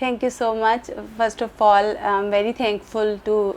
Thank you so much. First of all, I'm very thankful to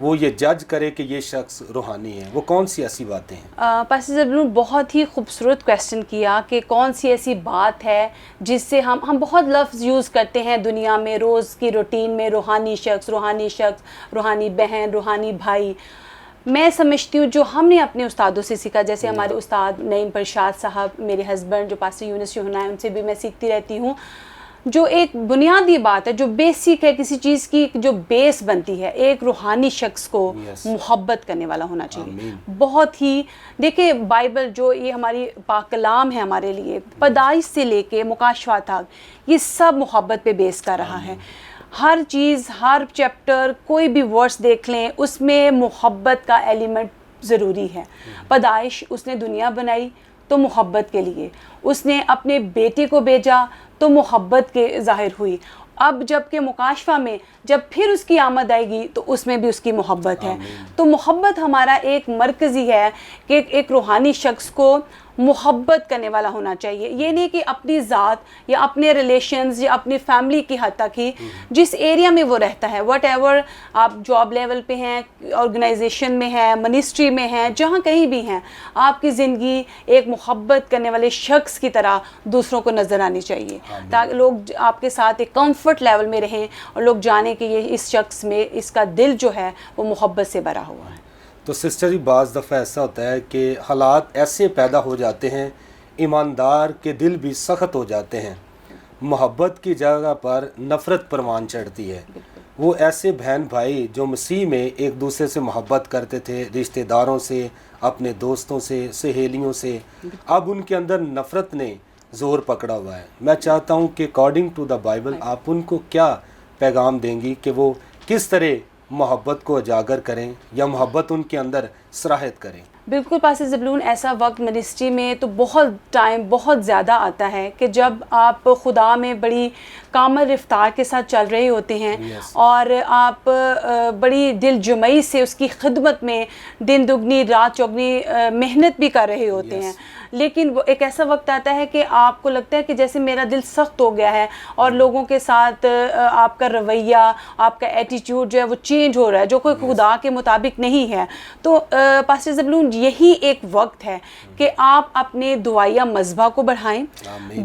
وہ یہ جج کرے کہ یہ شخص روحانی ہے؟ وہ کون سی ایسی باتیں ہیں؟ پاسٹر زبلون بہت ہی خوبصورت کویسچن کیا کہ کون سی ایسی بات ہے جس سے ہم بہت لفظ یوز کرتے ہیں دنیا میں روز کی روٹین میں، روحانی شخص، روحانی بہن، روحانی بھائی. میں سمجھتی ہوں جو ہم نے اپنے استادوں سے سیکھا، جیسے ہمارے استاد نعیم پرشاد صاحب، میرے ہسبینڈ جو پاسٹر یونس یوحنا ہیں، ان سے بھی میں سیکھتی رہتی ہوں. جو ایک بنیادی بات ہے، جو بیسک ہے، کسی چیز کی جو بیس بنتی ہے، ایک روحانی شخص کو محبت کرنے والا ہونا چاہیے. بہت ہی دیکھیں بائبل جو یہ ہماری پاک کلام ہے، ہمارے لیے پیدائش سے لے کے مکاشفہ تک یہ سب محبت پہ بیس کر رہا ہے. ہر چیز، ہر چیپٹر، کوئی بھی ورس دیکھ لیں، اس میں محبت کا ایلیمنٹ ضروری ہے. پیدائش اس نے دنیا بنائی تو محبت کے لیے، اس نے اپنے بیٹے کو بھیجا تو محبت کے ظاہر ہوئی. اب جب کہ مکاشفہ میں جب پھر اس کی آمد آئے گی تو اس میں بھی اس کی محبت ہے. تو محبت ہمارا ایک مرکزی ہے کہ ایک روحانی شخص کو محبت کرنے والا ہونا چاہیے. یہ نہیں کہ اپنی ذات یا اپنے ریلیشنز یا اپنی فیملی کی حد تک ہی، جس ایریا میں وہ رہتا ہے، واٹ ایور آپ جاب لیول پہ ہیں، آرگنائزیشن میں ہیں، منسٹری میں ہیں، جہاں کہیں بھی ہیں، آپ کی زندگی ایک محبت کرنے والے شخص کی طرح دوسروں کو نظر آنی چاہیے، تاکہ لوگ آپ کے ساتھ ایک کمفرٹ لیول میں رہیں اور لوگ جانیں کہ یہ اس شخص میں اس کا دل جو ہے وہ محبت سے بھرا ہوا ہے. تو سسٹر جی، بعض دفعہ ایسا ہوتا ہے کہ حالات ایسے پیدا ہو جاتے ہیں، ایماندار کے دل بھی سخت ہو جاتے ہیں، محبت کی جگہ پر نفرت پروان چڑھتی ہے. وہ ایسے بہن بھائی جو مسیح میں ایک دوسرے سے محبت کرتے تھے، رشتہ داروں سے، اپنے دوستوں سے، سہیلیوں سے، اب ان کے اندر نفرت نے زور پکڑا ہوا ہے. میں چاہتا ہوں کہ اکارڈنگ ٹو دا بائبل آپ ان کو کیا پیغام دیں گی کہ وہ کس طرح محبت کو اجاگر کریں یا محبت ان کے اندر صراحت کریں؟ بالکل پاسٹر زبلون، ایسا وقت منسٹری میں تو بہت ٹائم بہت زیادہ آتا ہے کہ جب آپ خدا میں بڑی کامل رفتار کے ساتھ چل رہے ہوتے ہیں اور آپ بڑی دل جمعی سے اس کی خدمت میں دن دگنی رات چوگنی محنت بھی کر رہے ہوتے ہیں. لیکن وہ ایک ایسا وقت آتا ہے کہ آپ کو لگتا ہے کہ جیسے میرا دل سخت ہو گیا ہے اور لوگوں کے ساتھ آپ کا رویہ، آپ کا ایٹیٹیوڈ جو ہے وہ چینج ہو رہا ہے، جو کوئی خدا کے مطابق نہیں ہے. تو پاسٹر زبلون یہی ایک وقت ہے کہ آپ اپنے دعائیہ مذبح کو بڑھائیں،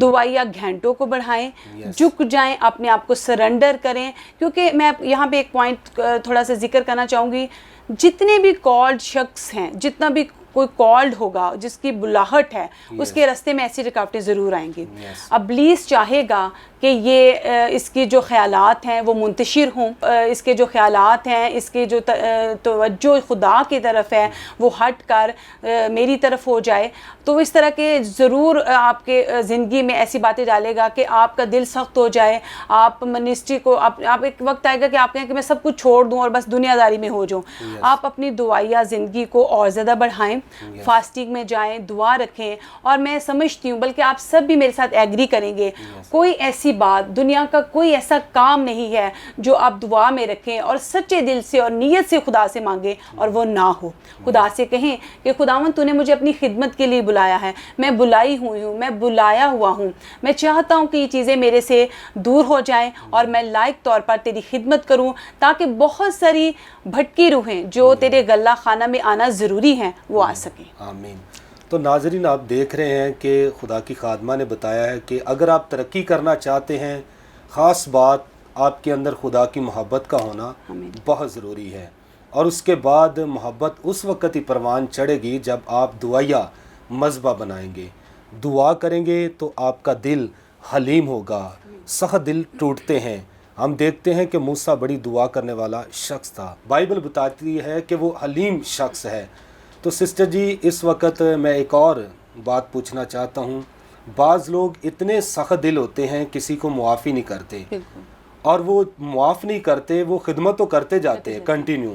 دعائیہ گھنٹوں کو بڑھائیں، جھک جائیں، اپنے آپ کو سرنڈر کریں. کیونکہ میں یہاں پہ ایک پوائنٹ تھوڑا سا ذکر کرنا چاہوں گی، جتنے بھی کالڈ شخص ہیں، جتنا بھی کوئی کالڈ ہوگا، جس کی بلاہٹ ہے، اس کے راستے میں ایسی رکاوٹیں ضرور آئیں گی. ابلیس چاہے گا کہ یہ اس کی جو خیالات ہیں وہ منتشر ہوں، اس کے جو خیالات ہیں، اس کے جو توجہ خدا کی طرف ہے وہ ہٹ کر میری طرف ہو جائے. تو اس طرح کے ضرور آپ کے زندگی میں ایسی باتیں ڈالے گا کہ آپ کا دل سخت ہو جائے. آپ منسٹری کو آپ ایک وقت آئے گا کہ آپ کہیں کہ میں سب کچھ چھوڑ دوں اور بس دنیا داری میں ہو جاؤں. آپ اپنی دعائیہ زندگی کو اور زیادہ بڑھائیں، فاسٹنگ میں جائیں، دعا رکھیں. اور میں سمجھتی ہوں، بلکہ آپ سب بھی میرے ساتھ ایگری کریں گے، کوئی ایسی بات، دنیا کا کوئی ایسا کام نہیں ہے جو آپ دعا میں رکھیں اور سچے دل سے اور نیت سے خدا سے مانگیں اور وہ نہ ہو. خدا سے کہیں کہ خداوند تو نے مجھے اپنی خدمت کے لیے بلایا ہے، میں بلائی ہوئی ہوں، میں بلایا ہوا ہوں، میں چاہتا ہوں کہ یہ چیزیں میرے سے دور ہو جائیں اور میں لائق طور پر تیری خدمت کروں، تاکہ بہت ساری بھٹکی روحیں جو تیرے غلہ خانہ میں آنا ضروری ہیں وہ آ سکیں. آمین. تو ناظرین، آپ دیکھ رہے ہیں کہ خدا کی خادمہ نے بتایا ہے کہ اگر آپ ترقی کرنا چاہتے ہیں، خاص بات آپ کے اندر خدا کی محبت کا ہونا بہت ضروری ہے. اور اس کے بعد محبت اس وقت ہی پروان چڑھے گی جب آپ دعائیہ مذبح بنائیں گے، دعا کریں گے تو آپ کا دل حلیم ہوگا. سخت دل ٹوٹتے ہیں. ہم دیکھتے ہیں کہ موسیٰ بڑی دعا کرنے والا شخص تھا، بائبل بتاتی ہے کہ وہ حلیم شخص ہے. تو سسٹر جی، اس وقت میں ایک اور بات پوچھنا چاہتا ہوں. بعض لوگ اتنے سخت دل ہوتے ہیں، کسی کو معاف ہی نہیں کرتے، اور وہ معاف نہیں کرتے، وہ خدمت تو کرتے جاتے ہیں کنٹینیو،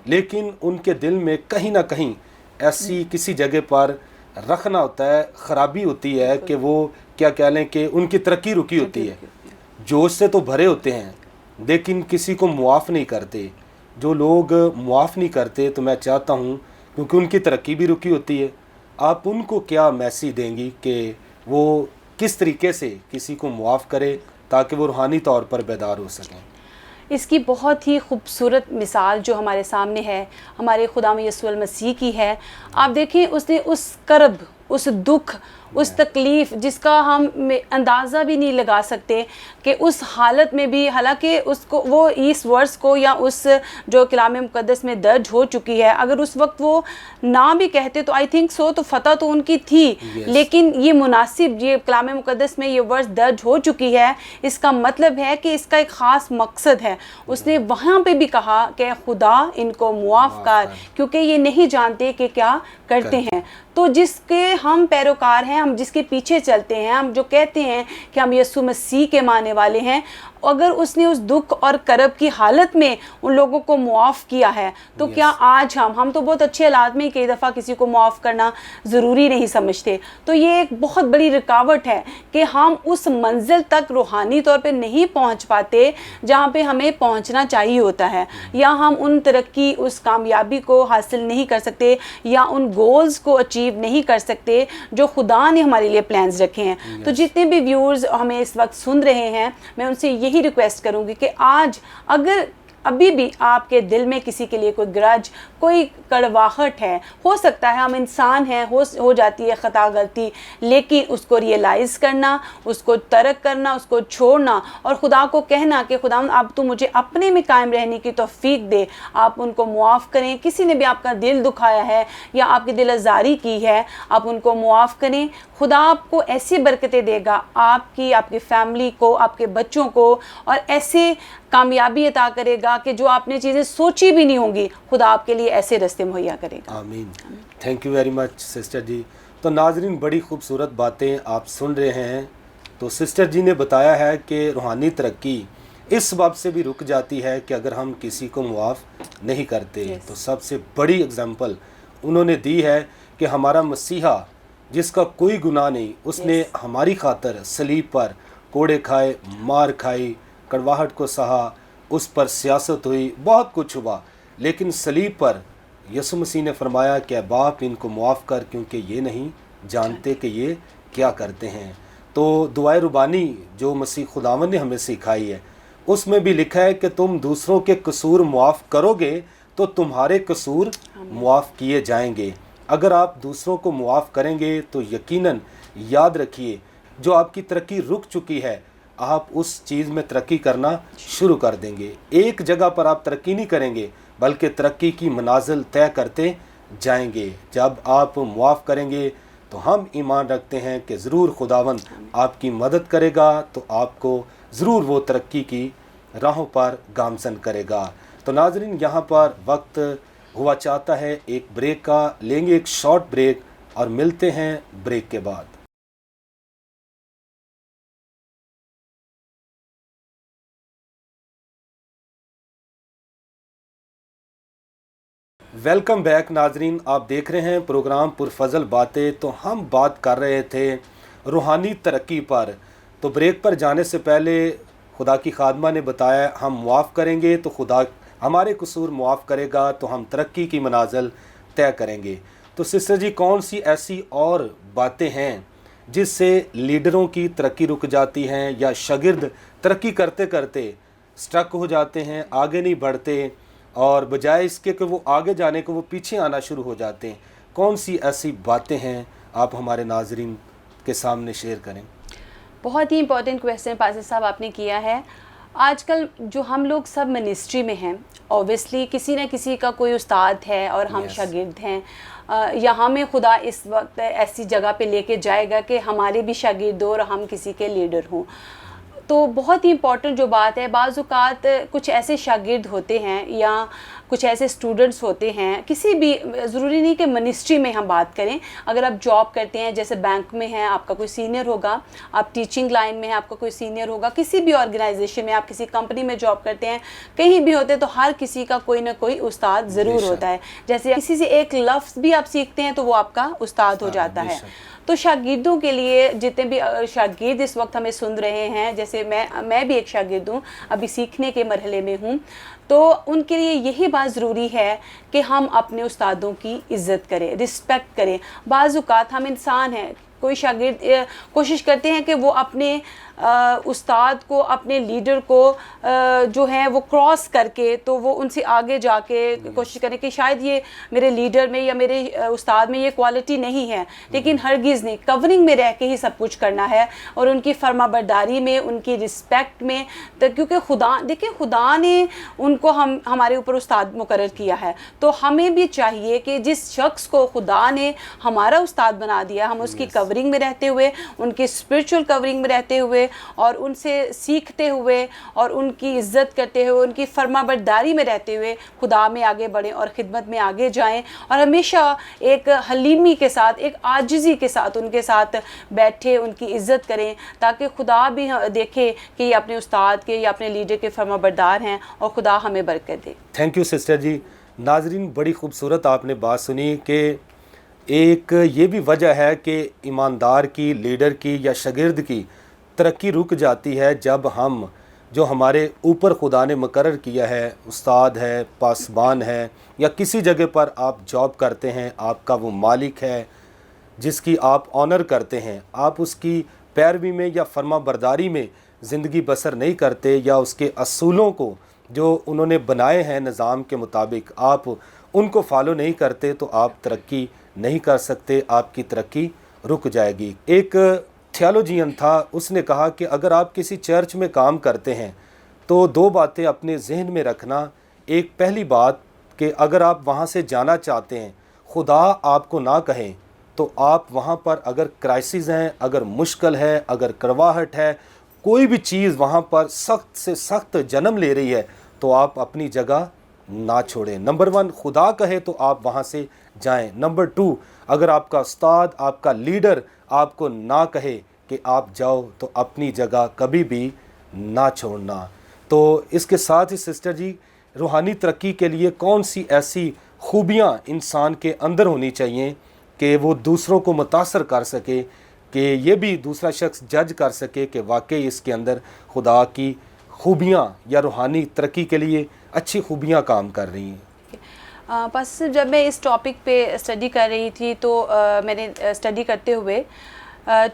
لیکن ان کے دل میں کہیں نہ کہیں ایسی کسی جگہ پر رکھنا ہوتا ہے، خرابی ہوتی ہے کہ وہ کیا کہہ لیں کہ ان کی ترقی رکی ہوتی ہے. جوش سے تو بھرے ہوتے ہیں لیکن کسی کو معاف نہیں کرتے. جو لوگ معاف نہیں کرتے، تو میں چاہتا ہوں، کیونکہ ان کی ترقی بھی رکی ہوتی ہے، آپ ان کو کیا میسیج دیں گی کہ وہ کس طریقے سے کسی کو معاف کرے تاکہ وہ روحانی طور پر بیدار ہو سکیں؟ اس کی بہت ہی خوبصورت مثال جو ہمارے سامنے ہے ہمارے خدا یسوع المسیح کی ہے. آپ دیکھیں اس نے اس کرب، اس دکھ، اس تکلیف جس کا ہم اندازہ بھی نہیں لگا سکتے کہ اس حالت میں بھی، حالانکہ اس کو وہ اس ورس کو یا اس جو کلام مقدس میں درج ہو چکی ہے، اگر اس وقت وہ نہ بھی کہتے تو آئی تھنک سو تو فتح تو ان کی تھی. لیکن یہ مناسب، یہ کلام مقدس میں یہ ورس درج ہو چکی ہے، اس کا مطلب ہے کہ اس کا ایک خاص مقصد ہے. اس نے وہاں پہ بھی کہا کہ خدا ان کو معاف کر، کیونکہ یہ نہیں جانتے کہ کیا کرتے ہیں. تو جس کے ہم پیروکار ہیں، ہم جس کے پیچھے چلتے ہیں، ہم جو کہتے ہیں کہ ہم یسوع مسیح کے ماننے والے ہیں، اگر اس نے اس دکھ اور کرب کی حالت میں ان لوگوں کو معاف کیا ہے تو کیا آج ہم تو بہت اچھے حالات میں کئی دفعہ کسی کو معاف کرنا ضروری نہیں سمجھتے. تو یہ ایک بہت بڑی رکاوٹ ہے کہ ہم اس منزل تک روحانی طور پہ نہیں پہنچ پاتے جہاں پہ ہمیں پہنچنا چاہیے ہوتا ہے، یا ہم ان ترقی، اس کامیابی کو حاصل نہیں کر سکتے، یا ان گولز کو اچیو نہیں کر سکتے جو خدا نے ہمارے لیے پلانز رکھے ہیں. تو جتنے بھی ویورز ہمیں اس وقت سن رہے ہیں، میں ان سے یہی ریکویسٹ کروں گی کہ آج اگر ابھی بھی آپ کے دل میں کسی کے لیے کوئی گرج، کوئی کڑواہٹ ہے، ہو سکتا ہے ہم انسان ہیں، ہو جاتی ہے خطا غلطی، لیکن اس کو ریئلائز کرنا، اس کو ترک کرنا، اس کو چھوڑنا اور خدا کو کہنا کہ خدا اب تو مجھے اپنے میں قائم رہنے کی توفیق دے. آپ ان کو معاف کریں. کسی نے بھی آپ کا دل دکھایا ہے یا آپ کی دل آزاری کی ہے، آپ ان کو معاف کریں. خدا آپ کو ایسی برکتیں دے گا، آپ کی فیملی کو، آپ کے بچوں کو، اور ایسے کامیابی عطا کرے گا کہ جو آپ نے چیزیں سوچی بھی نہیں ہوں گی، خدا آپ کے لیے ایسے رستے مہیا کرے گا. آمین. Thank you very much sister ji. تو ناظرین، بڑی خوبصورت باتیں آپ سن رہے ہیں. تو سسٹر جی نے بتایا ہے کہ روحانی ترقی اس سبب سے بھی رک جاتی ہے کہ اگر ہم کسی کو معاف نہیں کرتے. تو سب سے بڑی اگزامپل انہوں نے دی ہے کہ ہمارا مسیحا جس کا کوئی گناہ نہیں، اس نے ہماری خاطر صلیب پر کوڑے کھائے، مار کھائی، کڑواہٹ کو سہا، اس پر سیاست ہوئی، بہت کچھ ہوا، لیکن صلیب پر یسوع مسیح نے فرمایا کہ اے باپ ان کو معاف کر کیونکہ یہ نہیں جانتے کہ یہ کیا کرتے ہیں. تو دعائے ربانی جو مسیح خداوند نے ہمیں سکھائی ہے، اس میں بھی لکھا ہے کہ تم دوسروں کے قصور معاف کرو گے تو تمہارے قصور معاف کیے جائیں گے. اگر آپ دوسروں کو معاف کریں گے تو یقیناً یاد رکھیے جو آپ کی ترقی رک چکی ہے، آپ اس چیز میں ترقی کرنا شروع کر دیں گے. ایک جگہ پر آپ ترقی نہیں کریں گے بلکہ ترقی کی منازل طے کرتے جائیں گے. جب آپ معاف کریں گے تو ہم ایمان رکھتے ہیں کہ ضرور خداوند آپ کی مدد کرے گا، تو آپ کو ضرور وہ ترقی کی راہوں پر گامزن کرے گا. تو ناظرین، یہاں پر وقت ہوا چاہتا ہے ایک بریک کا. لیں گے ایک شارٹ بریک اور ملتے ہیں بریک کے بعد. ویلکم بیک ناظرین، آپ دیکھ رہے ہیں پروگرام پرفضل باتیں. تو ہم بات کر رہے تھے روحانی ترقی پر. تو بریک پر جانے سے پہلے خدا کی خادمہ نے بتایا ہم معاف کریں گے تو خدا ہمارے قصور معاف کرے گا، تو ہم ترقی کی منازل طے کریں گے. تو سسٹر جی، کون سی ایسی اور باتیں ہیں جس سے لیڈروں کی ترقی رک جاتی ہیں یا شاگرد ترقی کرتے کرتے سٹرک ہو جاتے ہیں، آگے نہیں بڑھتے، اور بجائے اس کے کہ وہ آگے جانے کو وہ پیچھے آنا شروع ہو جاتے ہیں؟ کون سی ایسی باتیں ہیں آپ ہمارے ناظرین کے سامنے شیئر کریں؟ بہت ہی امپورٹنٹ کویسچن پاسر صاحب آپ نے کیا ہے. آج کل جو ہم لوگ سب منسٹری میں ہیں، اوبویسلی کسی نہ کسی کا کوئی استاد ہے اور ہم شاگرد ہیں، یا ہمیں خدا اس وقت ایسی جگہ پہ لے کے جائے گا کہ ہمارے بھی شاگرد ہو اور ہم کسی کے لیڈر ہوں. تو بہت ہی امپورٹنٹ جو بات ہے، بعض اوقات کچھ ایسے شاگرد ہوتے ہیں یا کچھ ایسے اسٹوڈنٹس ہوتے ہیں، کسی بھی ضروری نہیں کہ منسٹری میں ہم بات کریں، اگر آپ جاب کرتے ہیں، جیسے بینک میں ہیں آپ کا کوئی سینئر ہوگا، آپ ٹیچنگ لائن میں ہیں آپ کا کوئی سینئر ہوگا، کسی بھی آرگنائزیشن میں، آپ کسی کمپنی میں جاب کرتے ہیں، کہیں بھی ہوتے ہیں، تو ہر کسی کا کوئی نہ کوئی استاد ضرور ہوتا ہے. جیسے کسی سے ایک لفظ بھی آپ سیکھتے ہیں تو وہ آپ کا استاد ہو جاتا ہے. تو شاگردوں کے لیے، جتنے بھی شاگرد اس وقت ہمیں سن رہے ہیں، جیسے میں بھی ایک شاگرد ہوں، ابھی سیکھنے کے مرحلے میں ہوں، تو ان کے لیے یہی بات ضروری ہے کہ ہم اپنے استادوں کی عزت کریں، رسپیکٹ کریں. بعض اوقات ہم انسان ہیں، کوئی شاگرد کوشش کرتے ہیں کہ وہ اپنے استاد کو اپنے لیڈر کو جو ہے وہ کراس کر کے تو وہ ان سے آگے جا کے کوشش کریں کہ شاید یہ میرے لیڈر میں یا میرے استاد میں یہ کوالٹی نہیں ہے، لیکن ہرگز نہیں، کورنگ میں رہ کے ہی سب کچھ کرنا ہے اور ان کی فرما برداری میں، ان کی رسپیکٹ میں، کیونکہ خدا دیکھیں خدا نے ان کو ہمارے اوپر استاد مقرر کیا ہے، تو ہمیں بھی چاہیے کہ جس شخص کو خدا نے ہمارا استاد بنا دیا ہم اس کی کورنگ میں رہتے ہوئے، ان کی اسپرچول کورنگ میں رہتے ہوئے اور ان سے سیکھتے ہوئے اور ان کی عزت کرتے ہوئے، ان کی فرما برداری میں رہتے ہوئے خدا میں آگے بڑھیں اور خدمت میں آگے جائیں، اور ہمیشہ ایک حلیمی کے ساتھ، ایک عاجزی کے ساتھ ان کے ساتھ بیٹھے، ان کی عزت کریں، تاکہ خدا بھی دیکھے کہ یہ اپنے استاد کے یا اپنے لیڈر کے فرما بردار ہیں اور خدا ہمیں برکت دے۔ تھینک یو سسٹر جی۔ ناظرین، بڑی خوبصورت آپ نے بات سنی کہ ایک یہ بھی وجہ ہے کہ ایماندار کی، لیڈر کی یا شاگرد کی ترقی رک جاتی ہے جب ہم جو ہمارے اوپر خدا نے مقرر کیا ہے، استاد ہے، پاسبان ہے، یا کسی جگہ پر آپ جاب کرتے ہیں، آپ کا وہ مالک ہے جس کی آپ آنر کرتے ہیں، آپ اس کی پیروی میں یا فرما برداری میں زندگی بسر نہیں کرتے، یا اس کے اصولوں کو جو انہوں نے بنائے ہیں نظام کے مطابق آپ ان کو فالو نہیں کرتے، تو آپ ترقی نہیں کر سکتے، آپ کی ترقی رک جائے گی۔ ایک تھیالوجین تھا، اس نے کہا کہ اگر آپ کسی چرچ میں کام کرتے ہیں تو دو باتیں اپنے ذہن میں رکھنا۔ ایک پہلی بات کہ اگر آپ وہاں سے جانا چاہتے ہیں، خدا آپ کو نہ کہیں تو آپ وہاں پر اگر کرائسس ہیں، اگر مشکل ہے، اگر کرواہٹ ہے، کوئی بھی چیز وہاں پر سخت سے سخت جنم لے رہی ہے، تو آپ اپنی جگہ نہ چھوڑیں۔ نمبر 1 خدا کہے تو آپ وہاں سے جائیں۔ نمبر 2 اگر آپ کا استاد، آپ کا لیڈر آپ کو نہ کہے کہ آپ جاؤ، تو اپنی جگہ کبھی بھی نہ چھوڑنا۔ تو اس کے ساتھ ہی سسٹر جی، روحانی ترقی کے لیے کون سی ایسی خوبیاں انسان کے اندر ہونی چاہیے کہ وہ دوسروں کو متاثر کر سکے، کہ یہ بھی دوسرا شخص جج کر سکے کہ واقعی اس کے اندر خدا کی خوبیاں یا روحانی ترقی کے لیے اچھی خوبیاں کام کر رہی ہیں؟ بس جب میں اس ٹاپک پہ اسٹڈی کر رہی تھی تو میں نے اسٹڈی کرتے ہوئے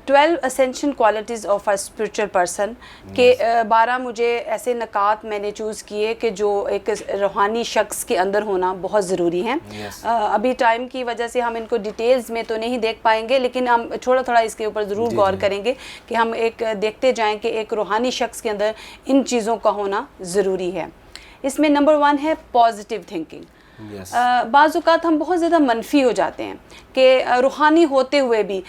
12 essential qualities of a spiritual person کے 12 مجھے ایسے نکات میں نے چوز کیے کہ جو ایک روحانی شخص کے اندر ہونا بہت ضروری ہیں۔ ابھی ٹائم کی وجہ سے ہم ان کو ڈیٹیلز میں تو نہیں دیکھ پائیں گے، لیکن ہم تھوڑا تھوڑا اس کے اوپر ضرور غور کریں گے کہ ہم ایک دیکھتے جائیں کہ ایک روحانی شخص کے اندر ان چیزوں کا ہونا ضروری ہے۔ اس میں نمبر 1 ہے پازیٹیو تھنکنگ۔ بعض اوقات ہم بہت زیادہ منفی ہو جاتے ہیں کہ روحانی ہوتے ہوئے بھی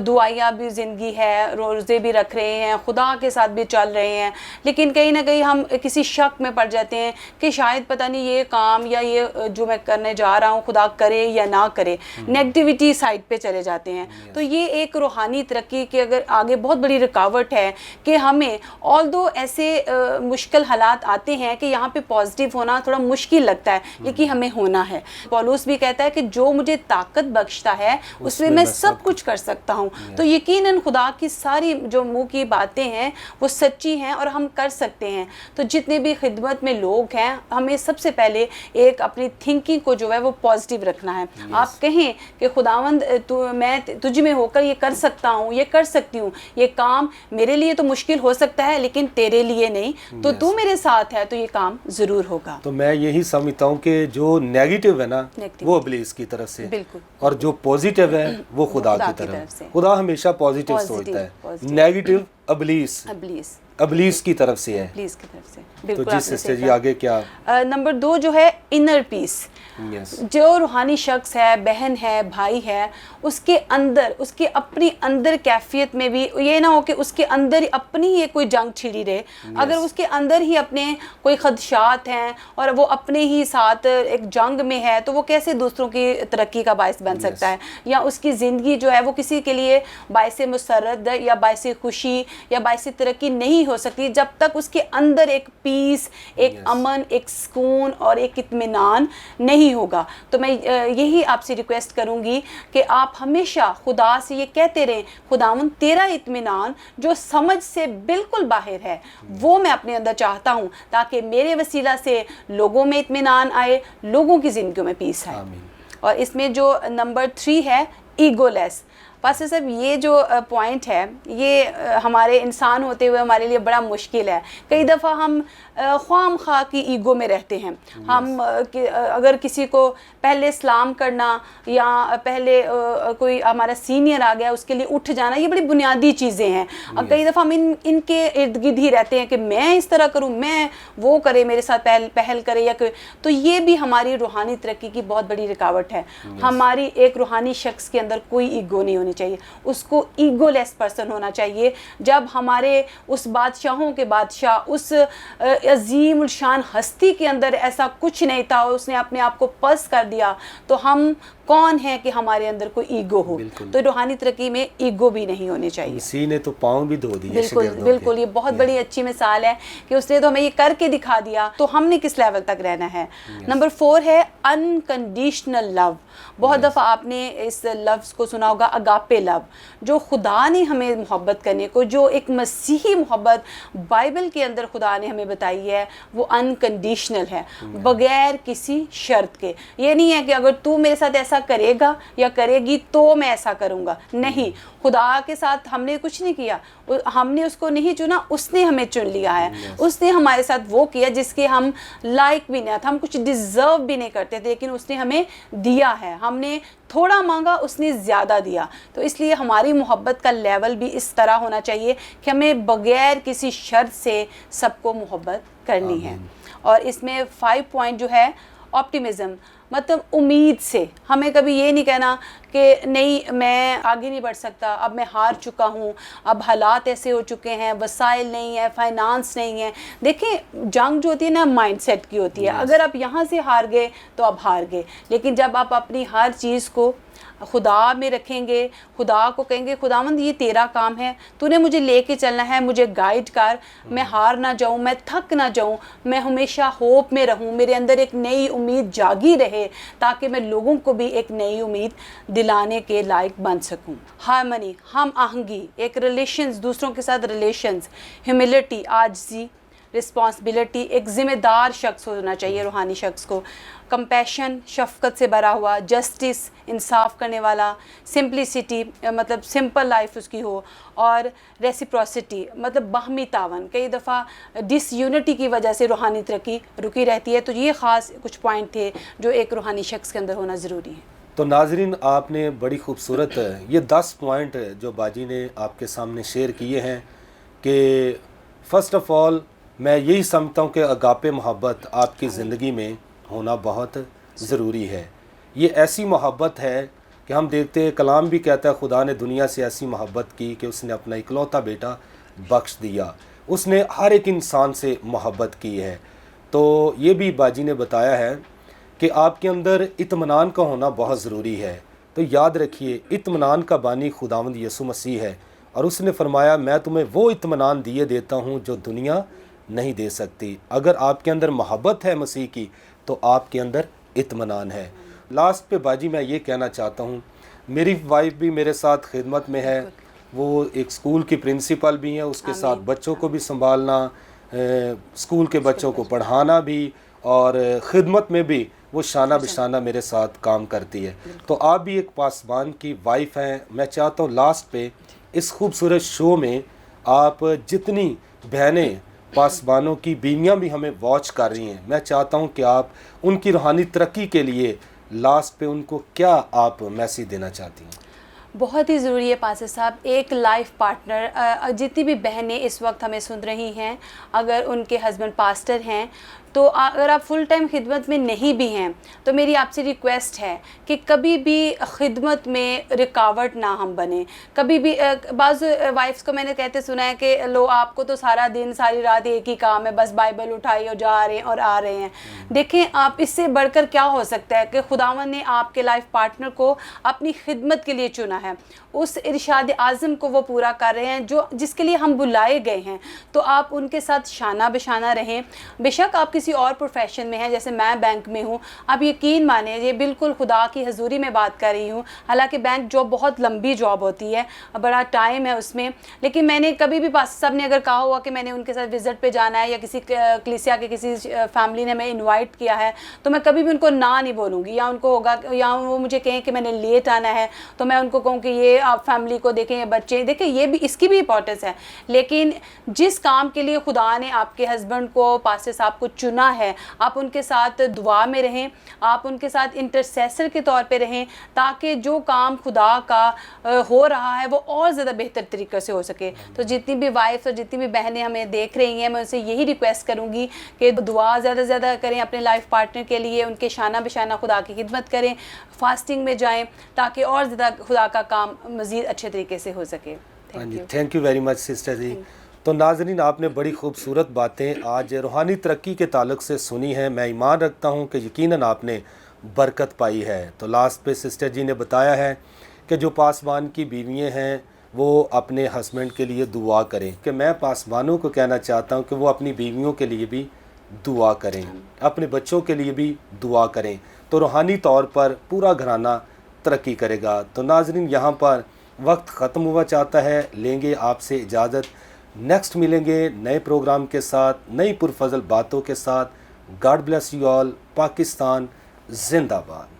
دعائیاں بھی زندگی ہے، روزے بھی رکھ رہے ہیں، خدا کے ساتھ بھی چل رہے ہیں، لیکن کہیں نہ کہیں ہم کسی شک میں پڑ جاتے ہیں کہ شاید پتہ نہیں یہ کام یا یہ جو میں کرنے جا رہا ہوں خدا کرے یا نہ کرے، نیگیٹیوٹی سائڈ پہ چلے جاتے ہیں۔ تو یہ ایک روحانی ترقی کے اگر آگے بہت بڑی رکاوٹ ہے کہ ہمیں although ایسے مشکل حالات آتے ہیں کہ یہاں پہ پازیٹیو ہونا تھوڑا مشکل لگتا ہے، لیکن ہمیں ہونا ہے۔ پولس بھی کہتا ہے کہ جو مجھے طاقت بخشتا ہے اس میں سب کچھ کر سکتا ہوں۔ تو یقیناً خدا کی ساری جو منہ کی باتیں ہیں وہ سچی ہیں اور ہم کر سکتے ہیں۔ تو جتنے بھی خدمت میں لوگ ہیں ہمیں سب سے پہلے ایک اپنی تھنکنگ کو جو ہے وہ پازیٹیو رکھنا ہے۔ آپ کہیں کہ خداوند میں تجھ میں ہو کر یہ کر سکتا ہوں، یہ کر سکتی ہوں، یہ کام میرے لیے تو مشکل ہو سکتا ہے لیکن تیرے لیے نہیں، تو تو میرے ساتھ ہے تو یہ کام ضرور ہوگا۔ تو میں یہی سمجھتا ہوں کہ جو نیگیٹو ہے نا وہ ابلیس کی طرف سے، اور جو پازیٹیو ہے وہ خدا کی طرف سے۔ خدا ہمیشہ پازیٹیو سوچتا ہے، نیگیٹو ابلیس کی طرف سے ہے۔ تو جی سسٹر جی آگے کیا؟ نمبر 2 جو ہے انر پیس۔ جو روحانی شخص ہے، بہن ہے، بھائی ہے، اس کے اندر، اس کے اپنی اندر کیفیت میں بھی یہ نہ ہو کہ اس کے اندر اپنی یہ کوئی جنگ چھڑی رہے۔ اگر اس کے اندر ہی اپنے کوئی خدشات ہیں اور وہ اپنے ہی ساتھ ایک جنگ میں ہے تو وہ کیسے دوسروں کی ترقی کا باعث بن سکتا ہے، یا اس کی زندگی جو ہے وہ کسی کے لیے باعث مسرت یا باعث خوشی یا باعث ترقی نہیں ہو سکتی جب تک اس کے اندر ایک پیس، ایک امن، ایک سکون اور ایک اطمینان نہیں ہوگا۔ تو میں یہی آپ سے ریکویسٹ کروں گی کہ آپ ہمیشہ خدا سے یہ کہتے رہیں، خداوند تیرا اطمینان جو سمجھ سے بالکل باہر ہے وہ میں اپنے اندر چاہتا ہوں، تاکہ میرے وسیلہ سے لوگوں میں اطمینان آئے، لوگوں کی زندگیوں میں پیس آئے۔ اور اس میں جو نمبر 3 ہے ایگو لیس۔ پاسٹر صاحب یہ جو پوائنٹ ہے یہ ہمارے انسان ہوتے ہوئے ہمارے لیے بڑا مشکل ہے. کئی دفعہ ہم خواہ خواہ کی ایگو میں رہتے ہیں. ہم اگر کسی کو پہلے سلام کرنا یا پہلے کوئی ہمارا سینئر آ گیا اس کے لیے اٹھ جانا، یہ بڑی بنیادی چیزیں ہیں. کئی دفعہ ہم ان کے ارد گرد ہی رہتے ہیں کہ میں اس طرح کروں، میں وہ کرے میرے ساتھ پہل کرے یا تو یہ بھی ہماری روحانی ترقی کی بہت بڑی رکاوٹ ہے. ہماری ایک روحانی شخص کے اندر کوئی ایگو نہیں ہونی چاہیے، اس کو ایگو لیس پرسن ہونا چاہیے. جب ہمارے اس بادشاہوں کے بادشاہ، اس عظیم الشان ہستی کے اندر ایسا کچھ نہیں تھا، اس نے اپنے آپ کو پس کر دیا، تو ہم کون ہیں کہ ہمارے اندر کوئی ایگو ہو؟ تو روحانی ترقی میں ایگو بھی نہیں ہونی چاہیے. مسیح نے تو پاؤں بھی دھو دیے. بالکل بالکل، یہ بہت بڑی اچھی مثال ہے کہ اس نے تو ہمیں یہ کر کے دکھا دیا، تو ہم نے کس لیول تک رہنا ہے. نمبر 4 ہے انکنڈیشنل لو. بہت دفعہ آپ نے اس لفظ کو سنا ہوگا، اگاپے لو. جو خدا نے ہمیں محبت کرنے کو، جو ایک مسیحی محبت بائبل کے اندر خدا نے ہمیں بتائی ہے، وہ انکنڈیشنل ہے، بغیر کسی شرط کے. یہ نہیں ہے کہ اگر تو میرے ساتھ ایسا کرے گا یا کرے گی تو میں ایسا کروں گا. نہیں، خدا کے ساتھ ہم نے کچھ نہیں کیا، ہم نے اس کو نہیں چنا، اس نے ہمیں چن لیا ہے. اس نے ہمارے ساتھ وہ کیا جس کے ہم لائق بھی نہیں تھے، ہم کچھ ڈیزرو بھی نہیں کرتے تھے، لیکن اس نے ہمیں دیا ہے. ہم نے تھوڑا مانگا، اس نے زیادہ دیا. تو اس لیے ہماری محبت کا لیول بھی اس طرح ہونا چاہیے کہ ہمیں بغیر کسی شرط سے سب کو محبت کرنی ہے. اور اس میں 5 پوائنٹ جو ہے، آپٹیمزم، مطلب امید سے. ہمیں کبھی یہ نہیں کہنا کہ نہیں میں آگے نہیں بڑھ سکتا، اب میں ہار چکا ہوں، اب حالات ایسے ہو چکے ہیں، وسائل نہیں ہے، فائنانس نہیں ہے. دیکھیں جنگ جو ہوتی ہے نا، مائنڈ سیٹ کی ہوتی ہے. اگر آپ یہاں سے ہار گئے تو آپ ہار گئے، لیکن جب آپ اپنی ہر چیز کو خدا میں رکھیں گے، خدا کو کہیں گے خداوند یہ تیرا کام ہے، تو نے مجھے لے کے چلنا ہے، مجھے گائیڈ کر، میں ہار نہ جاؤں، میں تھک نہ جاؤں، میں ہمیشہ ہوپ میں رہوں، میرے اندر ایک نئی امید جاگی رہے، تاکہ میں لوگوں کو بھی ایک نئی امید دلانے کے لائق بن سکوں. ہارمنی، ہم آہنگی، ایک ریلیشنز، دوسروں کے ساتھ ریلیشنز، ہیوملٹی، عاجزی، رسپانسبلٹی. ایک ذمہ دار شخص ہونا چاہیے روحانی شخص کو. کمپیشن، شفقت سے بھرا ہوا. جسٹس، انصاف کرنے والا. سمپلسٹی، مطلب سمپل لائف اس کی ہو. اور ریسیپروسٹی، مطلب باہمی تعاون. کئی دفعہ ڈس یونٹی کی وجہ سے روحانی ترقی رکی رہتی ہے. تو یہ خاص کچھ پوائنٹ تھے جو ایک روحانی شخص کے اندر ہونا ضروری ہے. تو ناظرین، آپ نے بڑی خوبصورت یہ 10 پوائنٹ جو باجی نے آپ کے سامنے شیئر کیے ہیں کہ فرسٹ آف آل میں یہی سمجھتا ہوں کہ اگاپے محبت آپ کی زندگی میں ہونا بہت ضروری ہے. یہ ایسی محبت ہے کہ ہم دیکھتے ہیں، کلام بھی کہتا ہے خدا نے دنیا سے ایسی محبت کی کہ اس نے اپنا اکلوتا بیٹا بخش دیا. اس نے ہر ایک انسان سے محبت کی ہے. تو یہ بھی باجی نے بتایا ہے کہ آپ کے اندر اطمینان کا ہونا بہت ضروری ہے. تو یاد رکھیے، اطمینان کا بانی خداوند یسوع مسیح ہے، اور اس نے فرمایا میں تمہیں وہ اطمینان دیے دیتا ہوں جو دنیا نہیں دے سکتی. اگر آپ کے اندر محبت ہے مسیح کی تو آپ کے اندر اطمینان ہے. لاسٹ پہ باجی میں یہ کہنا چاہتا ہوں، میری وائف بھی میرے ساتھ خدمت میں ہے، وہ ایک اسکول کی پرنسپل بھی ہیں، اس کے ساتھ بچوں کو بھی سنبھالنا، اسکول کے بچوں کو پڑھانا بھی، اور خدمت میں بھی وہ شانہ بشانہ میرے ساتھ کام کرتی ہے. تو آپ بھی ایک پاسبان کی وائف ہیں. میں چاہتا ہوں لاسٹ پہ اس خوبصورت شو میں آپ جتنی بہنیں پاسبانوں کی بیویاں بھی ہمیں واچ کر رہی ہیں، میں چاہتا ہوں کہ آپ ان کی روحانی ترقی کے لیے لاسٹ پہ ان کو کیا آپ میسیج دینا چاہتی ہیں؟ بہت ہی ضروری ہے پاسر صاحب، ایک لائف پارٹنر. جتنی بھی بہنیں اس وقت ہمیں سن رہی ہیں، اگر ان کے ہسبینڈ پاسٹر ہیں، تو اگر آپ فل ٹائم خدمت میں نہیں بھی ہیں تو میری آپ سے ریکویسٹ ہے کہ کبھی بھی خدمت میں رکاوٹ نہ ہم بنیں. کبھی بھی بعض وائفس کو میں نے کہتے سنا ہے کہ لو آپ کو تو سارا دن ساری رات ایک ہی کام ہے، بس بائبل اٹھائی اور جا رہے ہیں اور آ رہے ہیں. دیکھیں آپ اس سے بڑھ کر کیا ہو سکتا ہے کہ خداوند نے آپ کے لائف پارٹنر کو اپنی خدمت کے لیے چنا ہے، اس ارشاد اعظم کو وہ پورا کر رہے ہیں جس کے لیے ہم بلائے گئے ہیں. تو آپ ان کے ساتھ شانہ بشانہ رہیں. بے شک آپ کسی اور پروفیشن میں ہیں، جیسے میں بینک میں ہوں، آپ یقین مانیں یہ بالکل خدا کی حضوری میں بات کر رہی ہوں. حالانکہ بینک جاب بہت لمبی جاب ہوتی ہے، بڑا ٹائم ہے اس میں، لیکن میں نے کبھی بھی سب نے اگر کہا ہوا کہ میں نے ان کے ساتھ وزٹ پہ جانا ہے، یا کسی کلیسیا کے کسی فیملی نے ہمیں انوائٹ کیا ہے، تو میں کبھی بھی ان کو نہ نہیں بولوں گی. یا ان کو ہوگا، یا وہ مجھے کہیں کہ میں نے لیٹ آنا ہے تو میں ان کو کہوں کہوں کہ یہ آپ فیملی کو دیکھیں، یہ بچے دیکھیں، یہ بھی اس کی بھی امپورٹنس ہے، لیکن جس کام کے لیے خدا نے آپ کے ہسبینڈ کو، پاسٹر صاحب کو چنا ہے، آپ ان کے ساتھ دعا میں رہیں، آپ ان کے ساتھ انٹرسیسر کے طور پہ رہیں، تاکہ جو کام خدا کا ہو رہا ہے وہ اور زیادہ بہتر طریقے سے ہو سکے۔ تو جتنی بھی وائف اور جتنی بھی بہنیں ہمیں دیکھ رہی ہیں، میں ان سے یہی ریکویسٹ کروں گی کہ دعا زیادہ سے زیادہ کریں اپنے لائف پارٹنر کے لیے، ان کے شانہ بشانہ خدا کی خدمت کریں، فاسٹنگ میں جائیں، تاکہ اور زیادہ خدا کا کام مزید اچھے طریقے سے ہو سکے۔ Thank you very much sister ji. تو ناظرین، آپ نے بڑی خوبصورت باتیں آج روحانی ترقی کے تعلق سے سنی ہیں۔ میں ایمان رکھتا ہوں کہ یقیناً آپ نے برکت پائی ہے۔ تو لاسٹ پہ سسٹر جی نے بتایا ہے کہ جو پاسبان کی بیویاں ہیں وہ اپنے ہسبینڈ کے لیے دعا کریں، کہ میں پاسبانوں کو کہنا چاہتا ہوں کہ وہ اپنی بیویوں کے لیے بھی دعا کریں، اپنے بچوں کے لیے بھی دعا کریں، تو روحانی طور پر پورا گھرانہ ترقی کرے گا۔ تو ناظرین، یہاں پر وقت ختم ہوا چاہتا ہے، لیں گے آپ سے اجازت، نیکسٹ ملیں گے نئے پروگرام کے ساتھ، نئی پرفضل باتوں کے ساتھ۔ God bless you all. Pakistan زندہ باد۔